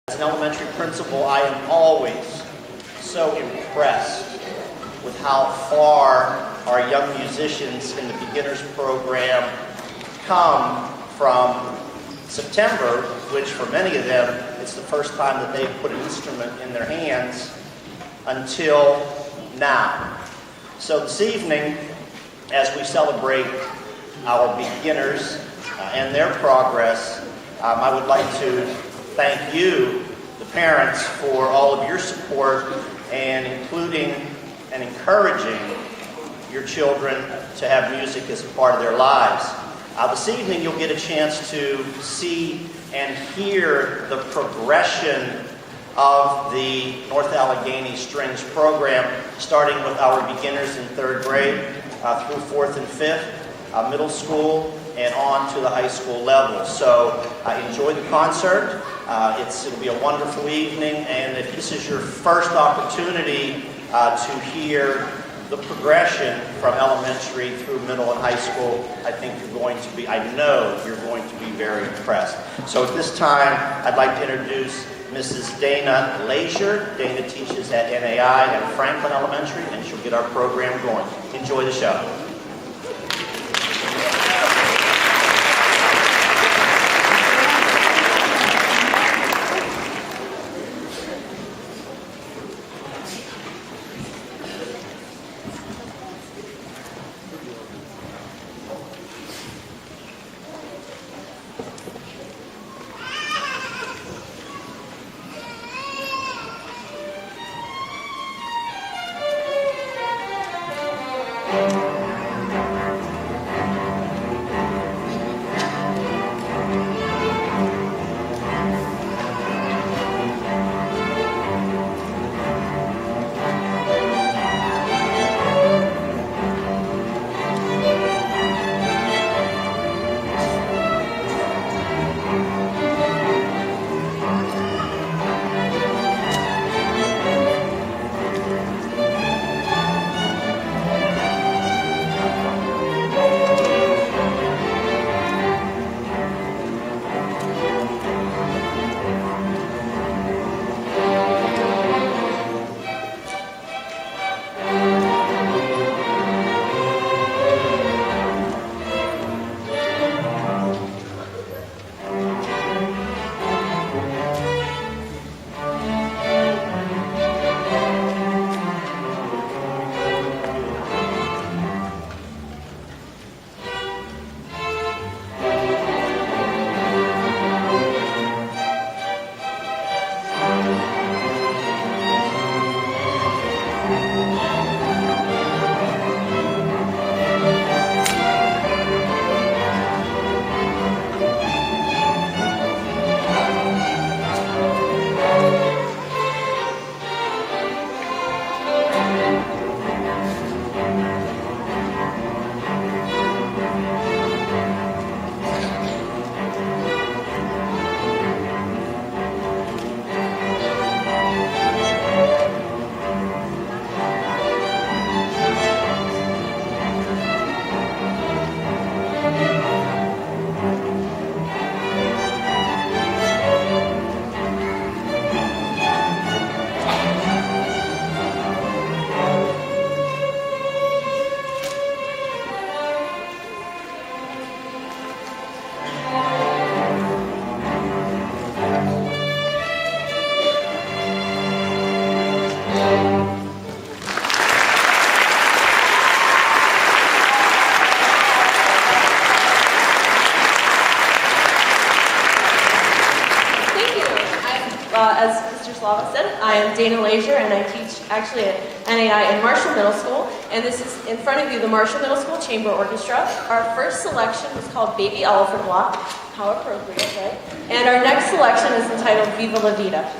As an elementary principal, I am always so impressed with how far our young musicians in the beginners program come from September, which for many of them, it's the first time that they've put an instrument in their hands, until now. So this evening, as we celebrate our beginners and their progress, I would like to thank you, the parents, for all of your support and including and encouraging your children to have music as a part of their lives. This evening you'll get a chance to see and hear the progression of the North Allegheny Strings program, starting with our beginners in 3rd grade through 4th and 5th, middle school, and on to the high school level. So enjoy the concert. It'll be a wonderful evening, and if this is your first opportunity to hear the progression from elementary through middle and high school, I think I know you're going to be very impressed. So at this time, I'd like to introduce Mrs. Dana Leisure. Dana teaches at NAI and Franklin Elementary, and she'll get our program going. Enjoy the show. As Mr. Slava said, I am Dana Leisure, and I teach actually at NAI in Marshall Middle School, and this is in front of you the Marshall Middle School Chamber Orchestra. Our first selection was called Baby Elephant Walk. How appropriate, right? And our next selection is entitled Viva La Vida.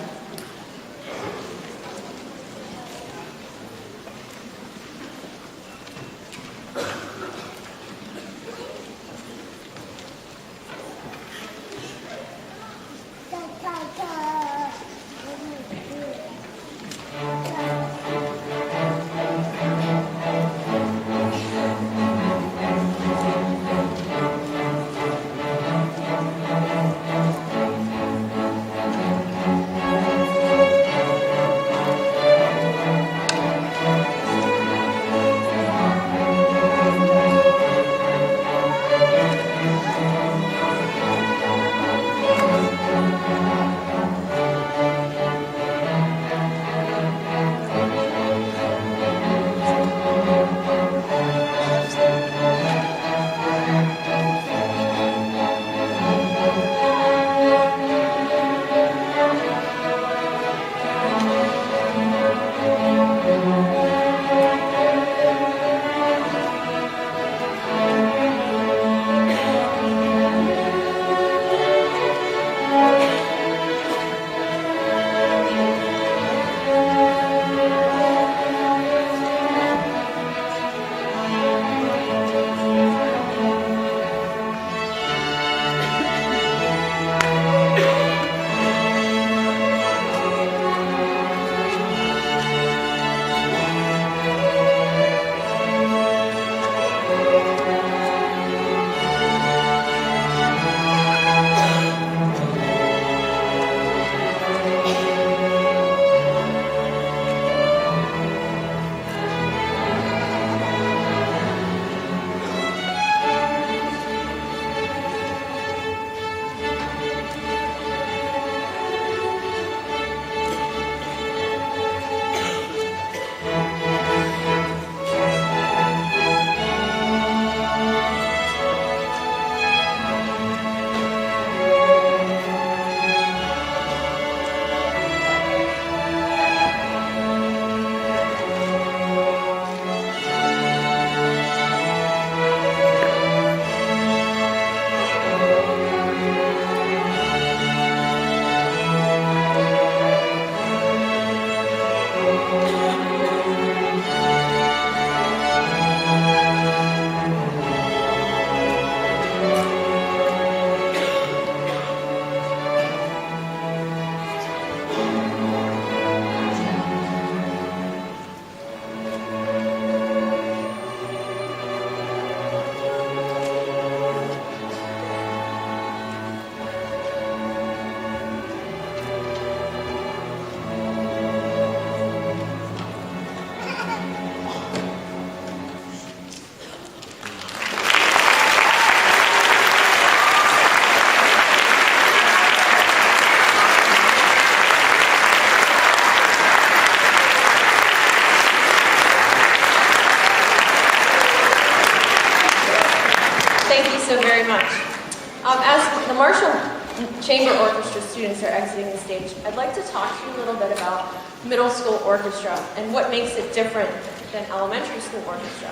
chamber orchestra students are exiting the stage, I'd like to talk to you a little bit about middle school orchestra and what makes it different than elementary school orchestra.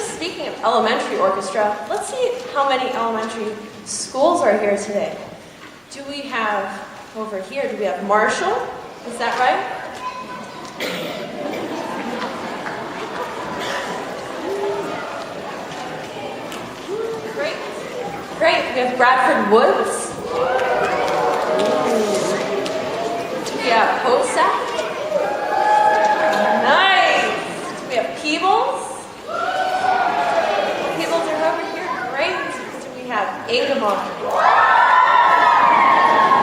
Speaking of elementary orchestra, let's see how many elementary schools are here today. Do we have, over here, do we have Marshall? Is that right? Great. Great. We have Bradford Woods. Do we have Hosack? Nice. Do we have Peebles? Peebles are over here. Great. Do we have Ingomar?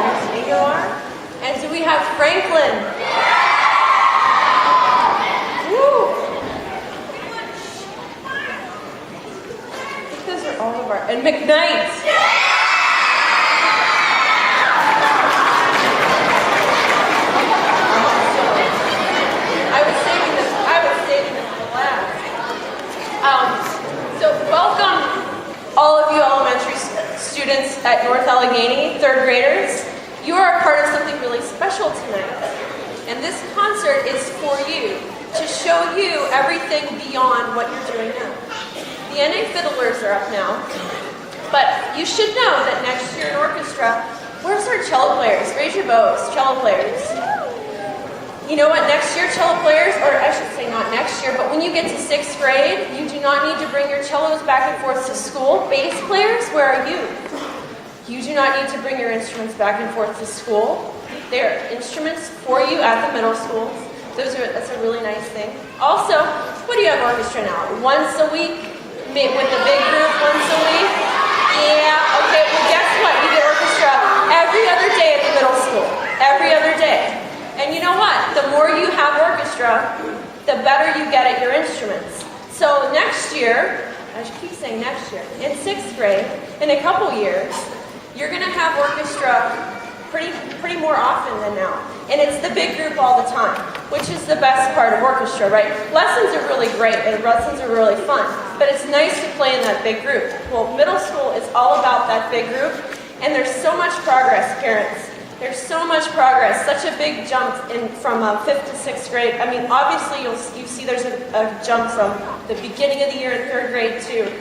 There's Ingomar. And do we have Franklin? Woo. I think those are all of our, and McKnight. So welcome all of you elementary students at North Allegheny, third graders. You are a part of something really special tonight. And this concert is for you, to show you everything beyond what you're doing now. The NA fiddlers are up now, but you should know that next year in orchestra, where's our cello players? Raise your bows, cello players. You know what, next year cello players, or I should say not next year, but when you get to 6th grade, you do not need to bring your cellos back and forth to school. Bass players, where are you? You do not need to bring your instruments back and forth to school. They're instruments for you at the middle schools. That's a really nice thing. Also, what do you have orchestra now? Once a week? With the big group, once a week? Yeah, okay, well guess what? You get orchestra every other day at the middle school. Every other day. And you know what? The more you have orchestra, the better you get at your instruments. So next year, I should keep saying next year, in 6th grade, in a couple years, you're going to have orchestra pretty more often than now. And it's the big group all the time, which is the best part of orchestra, right? Lessons are really great and lessons are really fun, but it's nice to play in that big group. Well, middle school is all about that big group, and there's so much progress, parents. There's so much progress, such a big jump from 5th to 6th grade. I mean, obviously you see there's a jump from the beginning of the year in 3rd grade to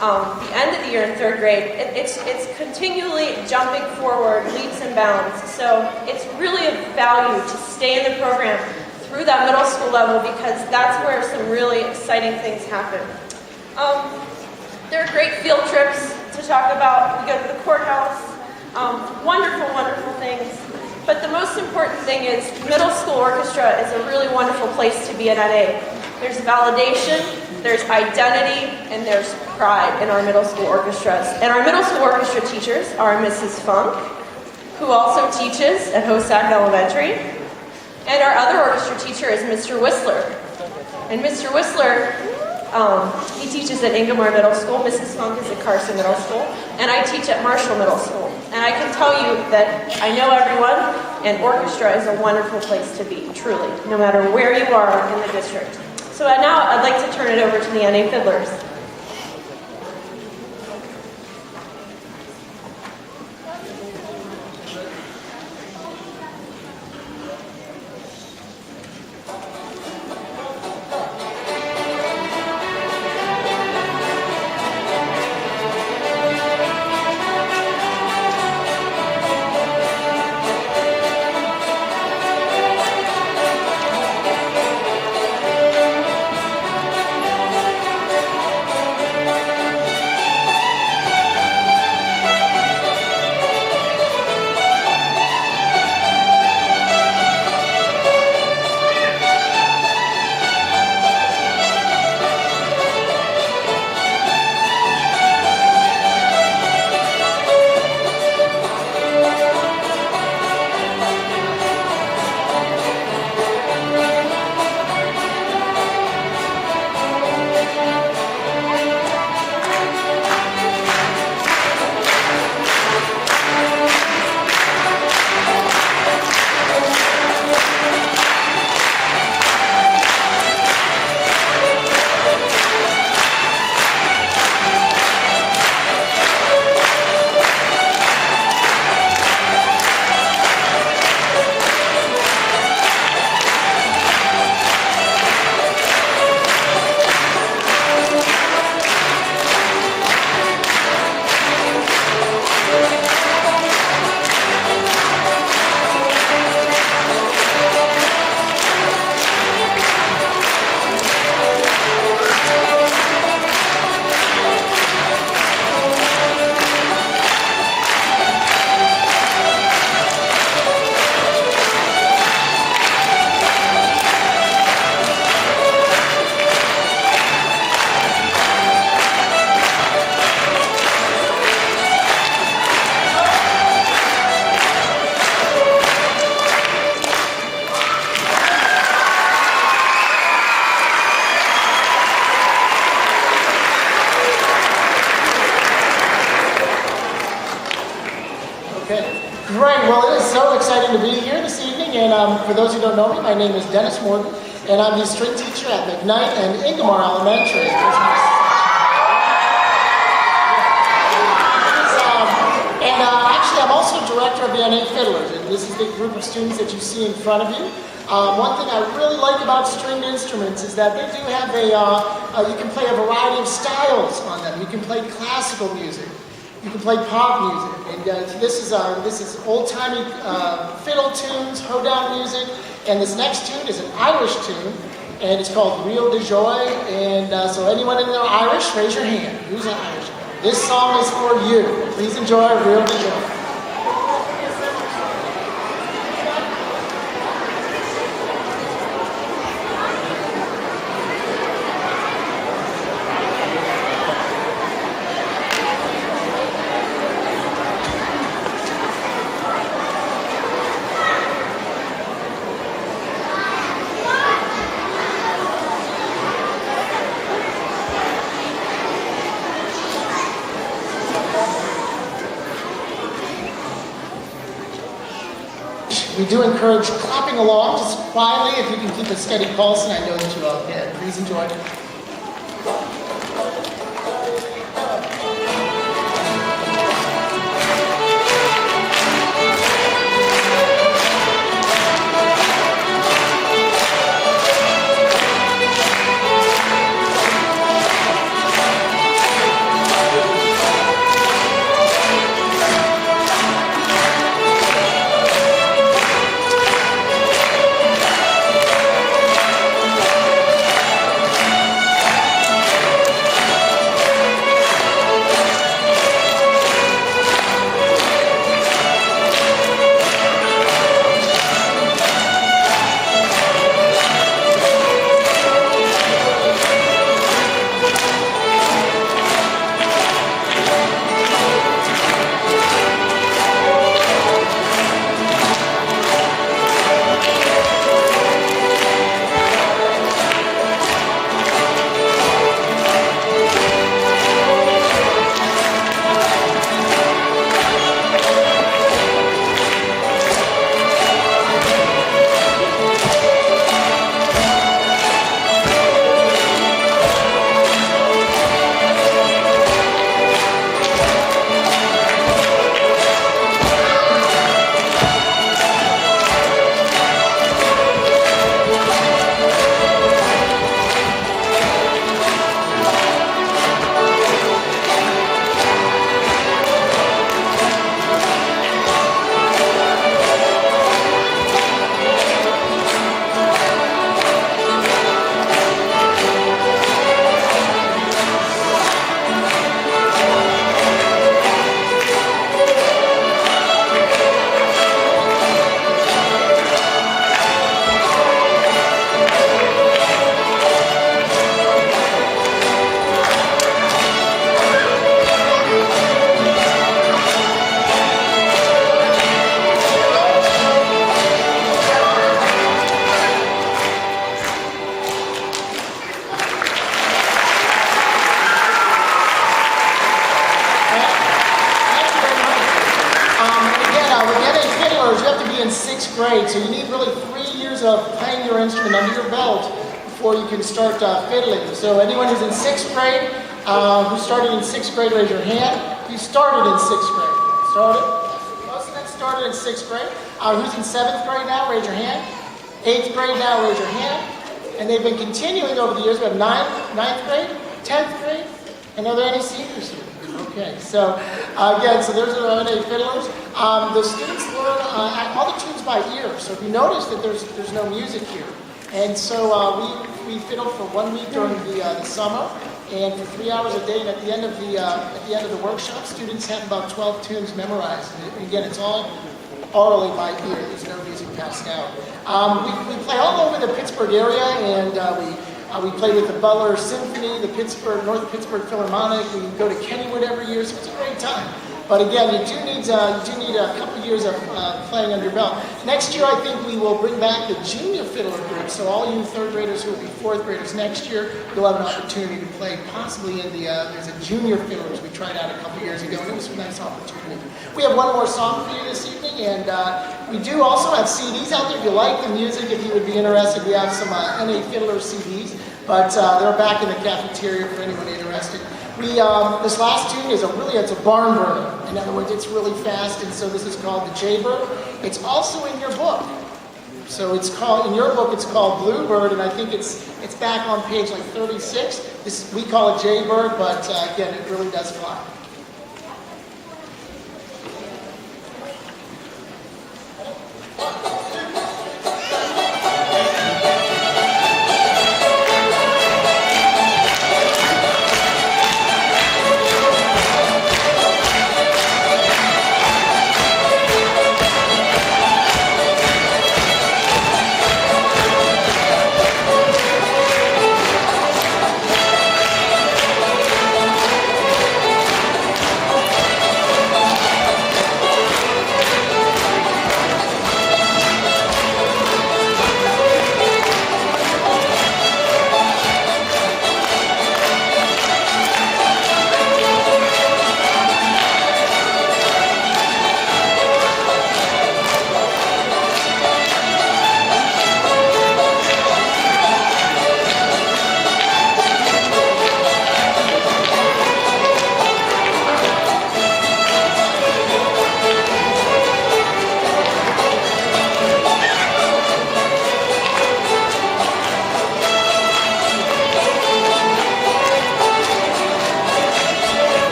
the end of the year in 3rd grade. It's continually jumping forward, leaps and bounds. So it's really of value to stay in the program through that middle school level because that's where some really exciting things happen. There are great field trips to talk about. We go to the courthouse. Wonderful, wonderful things. But the most important thing is middle school orchestra is a really wonderful place to be at NA. There's validation, there's identity, and there's pride in our middle school orchestras. And our middle school orchestra teachers are Mrs. Funk, who also teaches at Hosack Elementary. And our other orchestra teacher is Mr. Whistler. And Mr. Whistler, he teaches at Ingomar Middle School. Mrs. Funk is at Carson Middle School. And I teach at Marshall Middle School. And I can tell you that I know everyone, and orchestra is a wonderful place to be, truly, no matter where you are in the district. So now I'd like to turn it over to the NA Fiddlers. evening, and for those who don't know me, my name is Dennis Morgan, and I'm the string teacher at McKnight and Ingomar Elementary. Actually, I'm also director of the NA Fiddlers, and this is the group of students that you see in front of you. One thing I really like about stringed instruments is that they do have you can play a variety of styles on them. You can play classical music. You can play pop music, and this is old-timey fiddle tunes, hoedown music, and this next tune is an Irish tune, and it's called Reel de Joy, and so anyone in there Irish, raise your hand. Who's Irish? This song is for you. Please enjoy Reel de Joy. We do encourage clapping along, just quietly, if you can keep a steady pulse, and I know that you all can. Please enjoy. In 6th grade, so you need really 3 years of playing your instrument under your belt before you can start fiddling. So anyone who's in 6th grade, who started in 6th grade, raise your hand. Who started in 6th grade? Started? Most of them started in 6th grade. Who's in 7th grade now? Raise your hand. 8th grade now? Raise your hand. And they've been continuing over the years. We have 9th grade, 10th grade, and are there any seniors here? Okay, so again, so there's our NA Fiddlers. The students learn all the tunes by ear. So if you notice that there's no music here, and so we fiddle for 1 week during the summer, and for 3 hours a day. And at the end of the workshop, students have about 12 tunes memorized. And again, it's all orally by ear. There's no music passed out. We play all over the Pittsburgh area, and we play with the Butler Symphony, the North Pittsburgh Philharmonic. We go to Kennywood every year, so it's a great time. But again, you do need a couple years of playing under your belt. Next year, I think we will bring back the junior fiddler group. So all you third graders who will be fourth graders next year, you'll have an opportunity to play possibly in the, there's a junior fiddlers we tried out a couple years ago, and it was a nice opportunity. We have one more song for you this evening, and we do also have CDs out there. If you like the music, if you would be interested, we have some NA Fiddler CDs, but they're back in the cafeteria for anyone interested. This last tune is it's a barn burner. In other words, it's really fast, and so this is called the Jaybird. It's also in your book. So in your book, it's called Bluebird, and I think it's back on page like 36. We call it Jaybird, but again, it really does fly.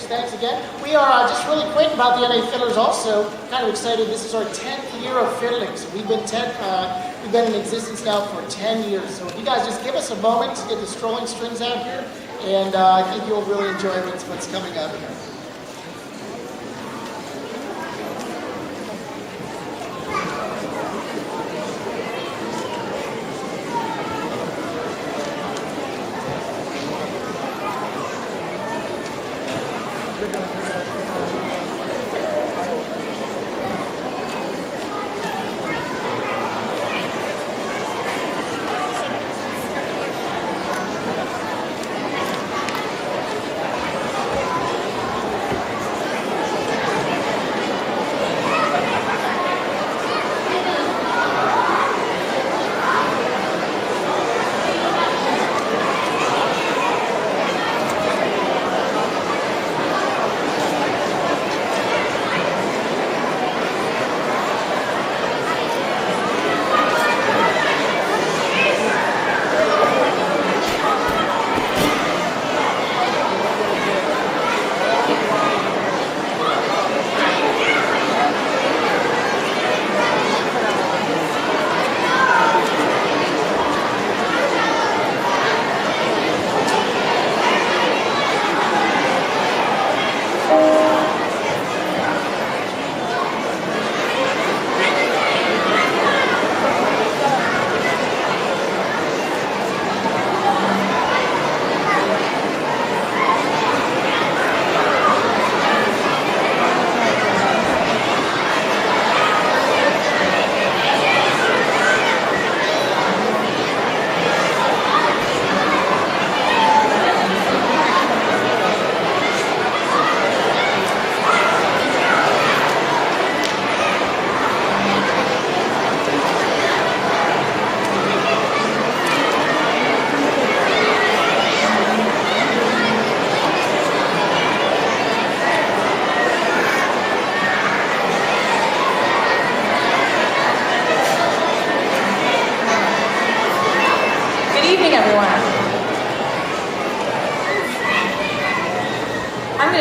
Thanks again. We are just really quick about the NA Fiddlers also. Kind of excited. This is our 10th year of fiddling. So we've been in existence now for 10 years. So if you guys just give us a moment to get the strolling strings out here, and I think you'll really enjoy what's coming up here.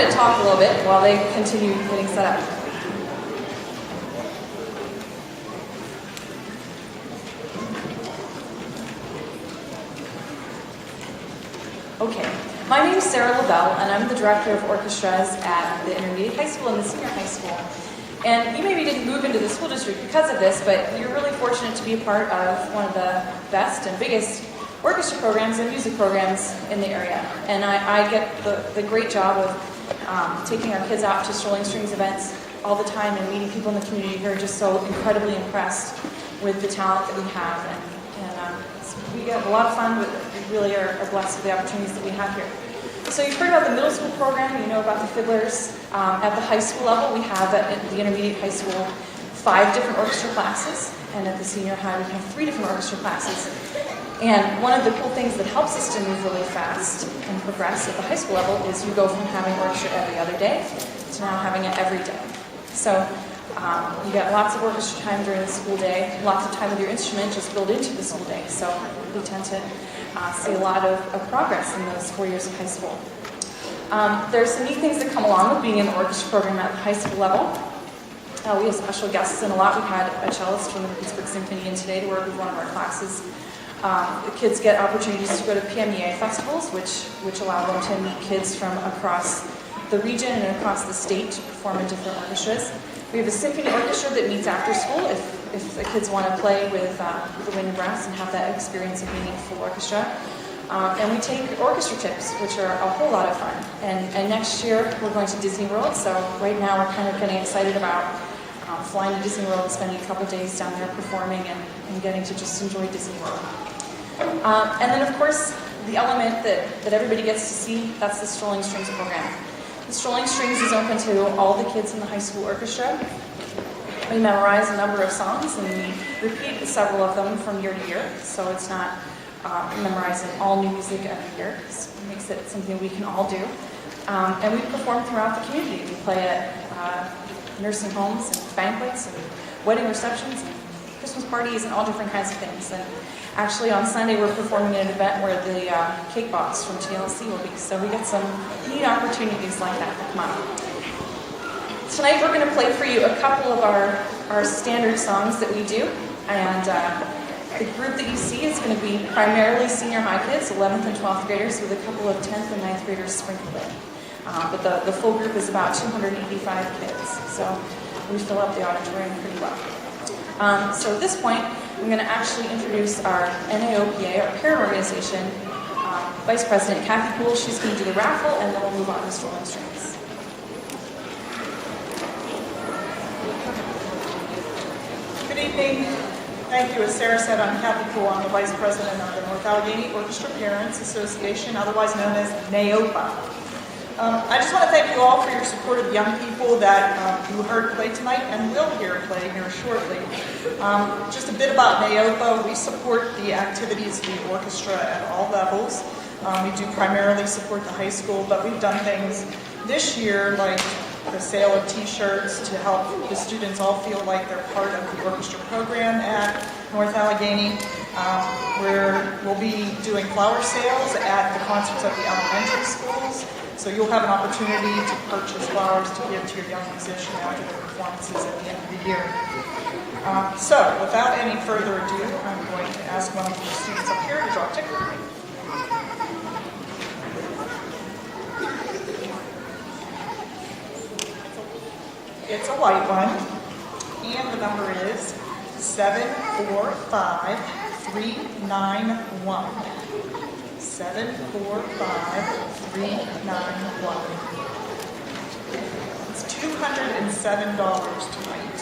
going to talk a little bit while they continue getting set up. Okay, my name is Sarah LaBelle, and I'm the Director of Orchestras at the Intermediate High School and the Senior High School. And you maybe didn't move into the school district because of this, but you're really fortunate to be a part of one of the best and biggest orchestra programs and music programs in the area. And I get the great job of taking our kids out to Strolling Strings events all the time and meeting people in the community who are just so incredibly impressed with the talent that we have. And we get a lot of fun, but we really are blessed with the opportunities that we have here. So you've heard about the middle school program, you know about the fiddlers. At the high school level, we have at the intermediate high school 5 different orchestra classes, and at the senior high we have 3 different orchestra classes. And one of the cool things that helps us to move really fast and progress at the high school level is you go from having orchestra every other day to now having it every day. So you get lots of orchestra time during the school day, lots of time with your instrument just built into the school day. So we tend to see a lot of progress in those 4 years of high school. There's some neat things that come along with being in the orchestra program at the high school level. We have special guests in a lot. We had a cellist from the Pittsburgh Symphony in today to work with one of our classes. The kids get opportunities to go to PMEA festivals, which allow them to meet kids from across the region and across the state to perform in different orchestras. We have a symphony orchestra that meets after school if the kids want to play with the wind and brass and have that experience of being in a full orchestra. And we take orchestra trips, which are a whole lot of fun. And next year we're going to Disney World, so right now we're kind of getting excited about flying to Disney World and spending a couple days down there performing and getting to just enjoy Disney World. And then of course the element that everybody gets to see, that's the Strolling Strings program. The Strolling Strings is open to all the kids in the high school orchestra. We memorize a number of songs and we repeat several of them from year to year, so it's not memorizing all new music every year. It makes it something we can all do. And we perform throughout the community. We play at nursing homes and banquets and wedding receptions and Christmas parties and all different kinds of things. And actually on Sunday we're performing at an event where the cake box from TLC will be. So we get some neat opportunities like that to come up. Tonight we're going to play for you a couple of our standard songs that we do. And the group that you see is going to be primarily senior high kids, 11th and 12th graders, with a couple of 10th and 9th graders sprinkled in. But the full group is about 285 kids, so we fill up the auditorium pretty well. So at this point, I'm going to actually introduce our NAOPA, our parent organization, Vice President Kathy Poole. She's going to do the raffle, and then we'll move on to Strolling Strings. Good evening. Thank you. As Sarah said, I'm Kathy Poole. I'm the Vice President of the North Allegheny Orchestra Parents Association, otherwise known as NAOPA. I just want to thank you all for your support of young people that you heard play tonight and will hear play here shortly. Just a bit about NAOPA. We support the activities of the orchestra at all levels. We do primarily support the high school, but we've done things this year like the sale of t-shirts to help the students all feel like they're part of the orchestra program at North Allegheny. We'll be doing flower sales at the concerts of the elementary schools. So you'll have an opportunity to purchase flowers to give to your young musician after the performances at the end of the year. So without any further ado, I'm going to ask one of the students up here to draw a ticket. It's a white one, and the number is 745391. 745391. It's $207 tonight.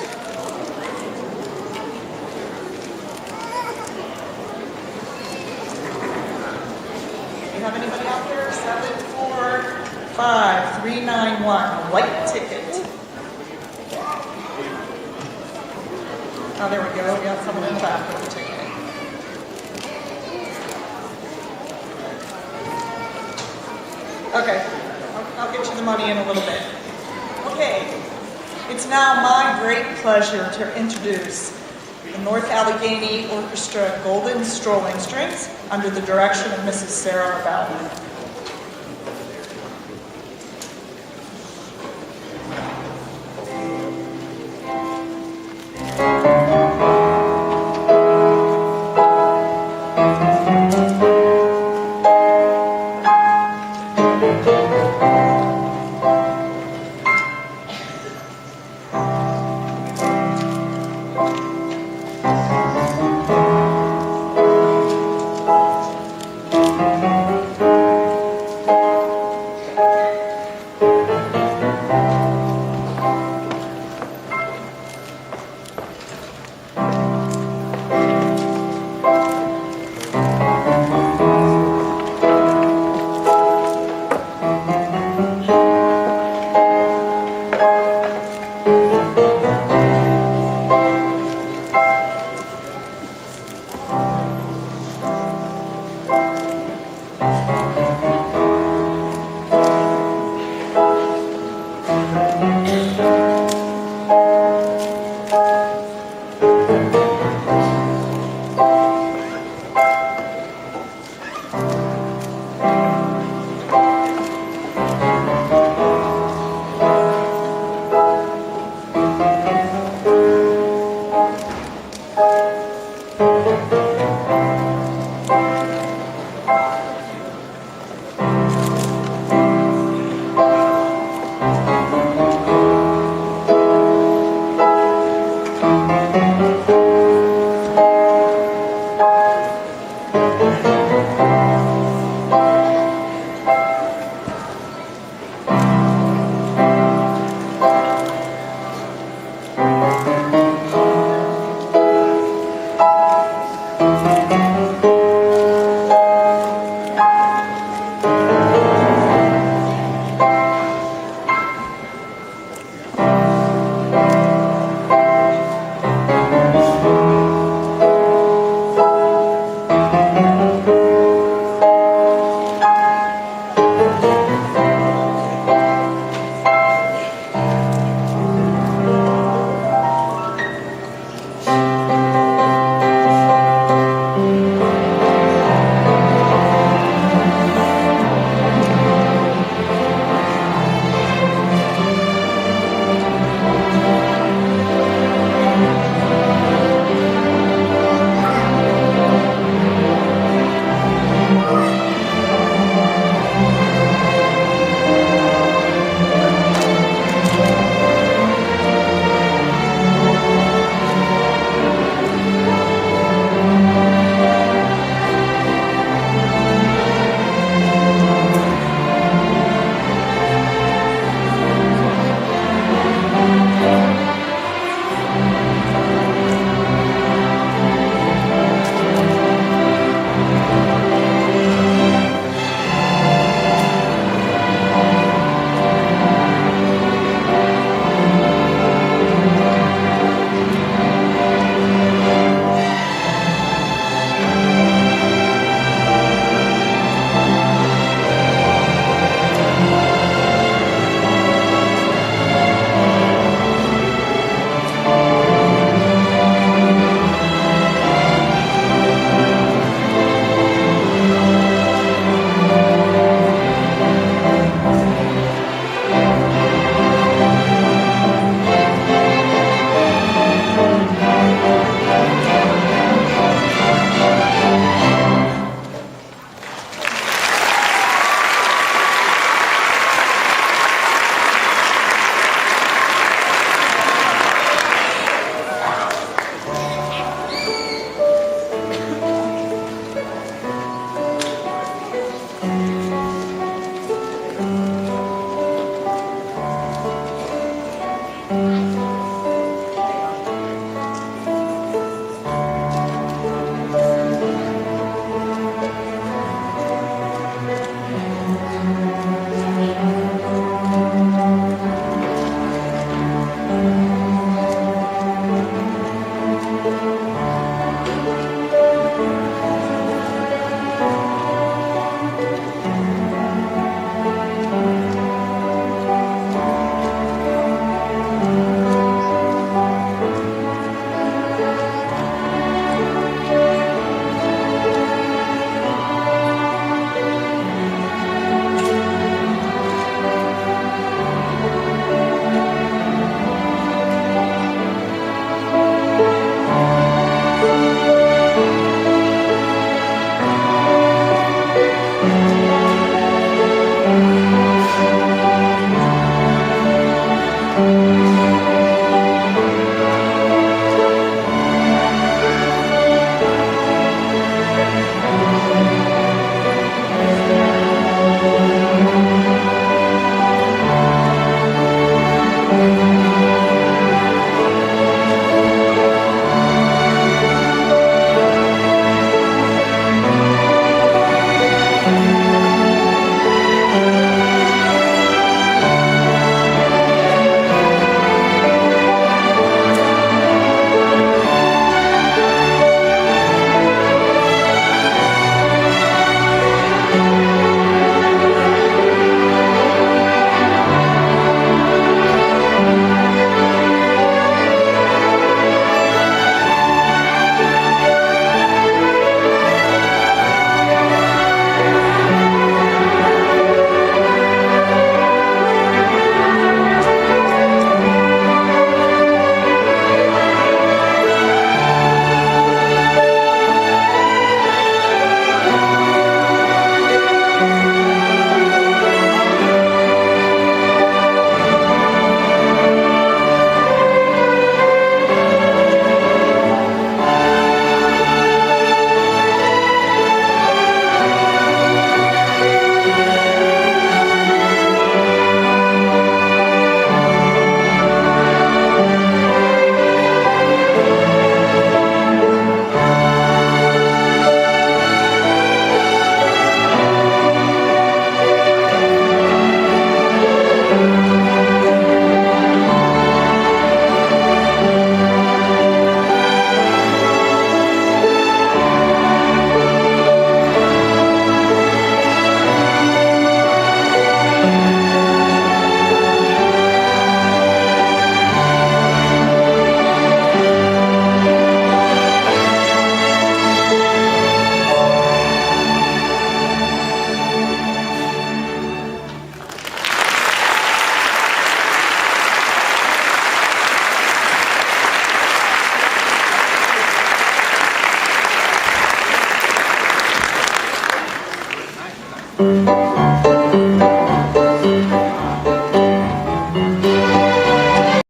Do you have anybody out there? 745391. A white ticket. Oh, there we go. We got someone in the back with the ticket. Okay, I'll get you the money in a little bit. Okay, it's now my great pleasure to introduce the North Allegheny Orchestra Golden Strolling Strings under the direction of Mrs. Sarah LaBelle. Thank you.